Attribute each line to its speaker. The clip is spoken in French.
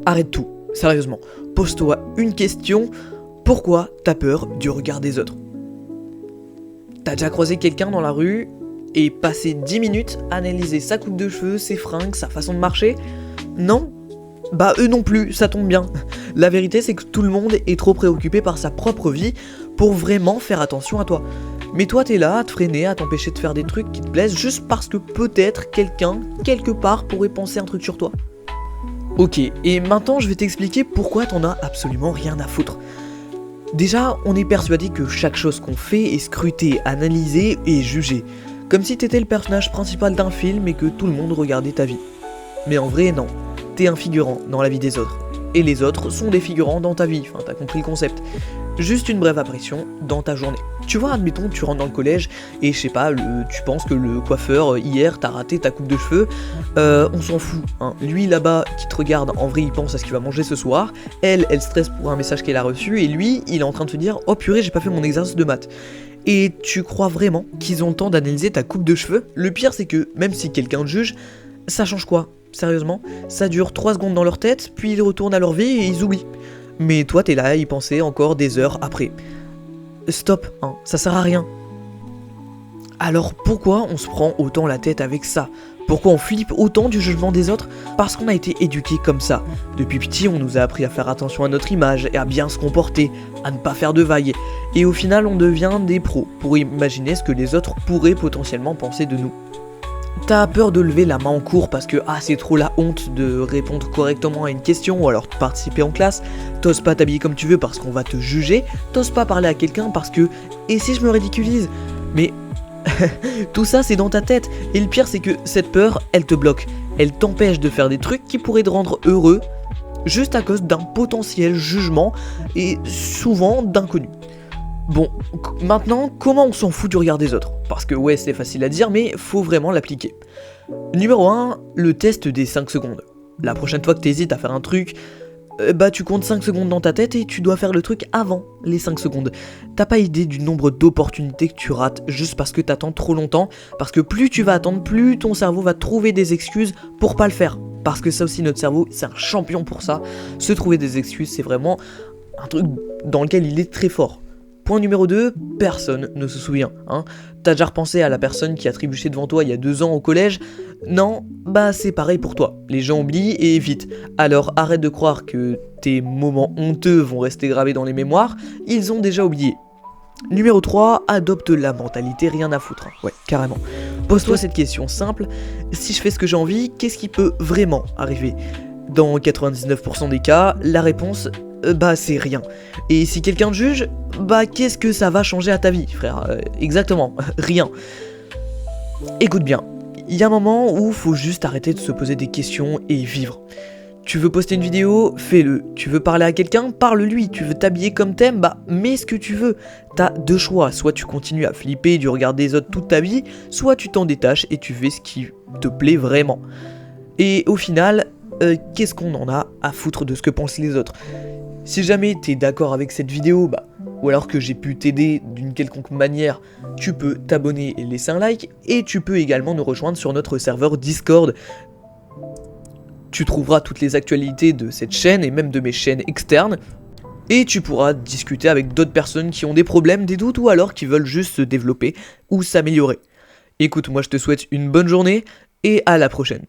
Speaker 1: arrête tout, sérieusement. Pose-toi une question, pourquoi t'as peur du regard des autres? T'as déjà croisé quelqu'un dans la rue et passé 10 minutes à analyser sa coupe de cheveux, ses fringues, sa façon de marcher? Non? Bah eux non plus, ça tombe bien. La vérité c'est que tout le monde est trop préoccupé par sa propre vie pour vraiment faire attention à toi. Mais toi t'es là à te freiner, à t'empêcher de faire des trucs qui te plaisent juste parce que peut-être quelqu'un, quelque part, pourrait penser un truc sur toi. Ok, et maintenant je vais t'expliquer pourquoi t'en as absolument rien à foutre. Déjà, on est persuadé que chaque chose qu'on fait est scrutée, analysée et jugée. Comme si t'étais le personnage principal d'un film et que tout le monde regardait ta vie. Mais en vrai non, t'es un figurant dans la vie des autres. Et les autres sont des figurants dans ta vie, enfin t'as compris le concept. Juste une brève apparition dans ta journée. Tu vois, admettons, tu rentres dans le collège et je sais pas, tu penses que le coiffeur hier t'a raté ta coupe de cheveux. On s'en fout, hein. Lui là-bas qui te regarde, en vrai il pense à ce qu'il va manger ce soir. Elle stresse pour un message qu'elle a reçu et lui, il est en train de se dire oh purée, j'ai pas fait mon exercice de maths. Et tu crois vraiment qu'ils ont le temps d'analyser ta coupe de cheveux? Le pire c'est que même si quelqu'un te juge, ça change quoi? Sérieusement, ça dure 3 secondes dans leur tête, puis ils retournent à leur vie et ils oublient. Mais toi t'es là à y penser encore des heures après. Stop, hein, ça sert à rien. Alors pourquoi on se prend autant la tête avec ça? Pourquoi on flippe autant du jugement des autres? Parce qu'on a été éduqués comme ça. Depuis petit, on nous a appris à faire attention à notre image et à bien se comporter, à ne pas faire de vagues. Et au final, on devient des pros pour imaginer ce que les autres pourraient potentiellement penser de nous. T'as peur de lever la main en cours parce que c'est trop la honte de répondre correctement à une question ou alors de participer en classe. T'oses pas t'habiller comme tu veux parce qu'on va te juger. T'oses pas parler à quelqu'un parce que et si je me ridiculise? Mais tout ça c'est dans ta tête. Et le pire c'est que cette peur, elle te bloque. Elle t'empêche de faire des trucs qui pourraient te rendre heureux juste à cause d'un potentiel jugement et souvent d'inconnus. Bon, maintenant, comment on s'en fout du regard des autres? Parce que ouais, c'est facile à dire, mais faut vraiment l'appliquer. Numéro 1, le test des 5 secondes. La prochaine fois que t'hésites à faire un truc, tu comptes 5 secondes dans ta tête et tu dois faire le truc avant les 5 secondes. T'as pas idée du nombre d'opportunités que tu rates juste parce que t'attends trop longtemps, parce que plus tu vas attendre, plus ton cerveau va trouver des excuses pour pas le faire. Parce que ça aussi, notre cerveau, c'est un champion pour ça. Se trouver des excuses, c'est vraiment un truc dans lequel il est très fort. Point numéro 2, personne ne se souvient, hein. T'as déjà repensé à la personne qui a trébuché devant toi il y a 2 ans au collège? Non, c'est pareil pour toi. Les gens oublient et vite. Alors arrête de croire que tes moments honteux vont rester gravés dans les mémoires, ils ont déjà oublié. Numéro 3, adopte la mentalité rien à foutre. Ouais, carrément. Pose-toi cette question simple, si je fais ce que j'ai envie, qu'est-ce qui peut vraiment arriver? Dans 99% des cas, la réponse c'est rien. Et si quelqu'un te juge, qu'est-ce que ça va changer à ta vie, frère? Exactement, rien. Écoute bien, il y a un moment où faut juste arrêter de se poser des questions et vivre. Tu veux poster une vidéo, fais-le. Tu veux parler à quelqu'un, parle-lui. Tu veux t'habiller comme t'aimes, mets ce que tu veux. T'as 2 choix, soit tu continues à flipper du regard des autres toute ta vie, soit tu t'en détaches et tu fais ce qui te plaît vraiment. Et au final, qu'est-ce qu'on en a à foutre de ce que pensent les autres? Si jamais t'es d'accord avec cette vidéo, ou alors que j'ai pu t'aider d'une quelconque manière, tu peux t'abonner et laisser un like, et tu peux également nous rejoindre sur notre serveur Discord. Tu trouveras toutes les actualités de cette chaîne et même de mes chaînes externes, et tu pourras discuter avec d'autres personnes qui ont des problèmes, des doutes, ou alors qui veulent juste se développer ou s'améliorer. Écoute, moi je te souhaite une bonne journée, et à la prochaine.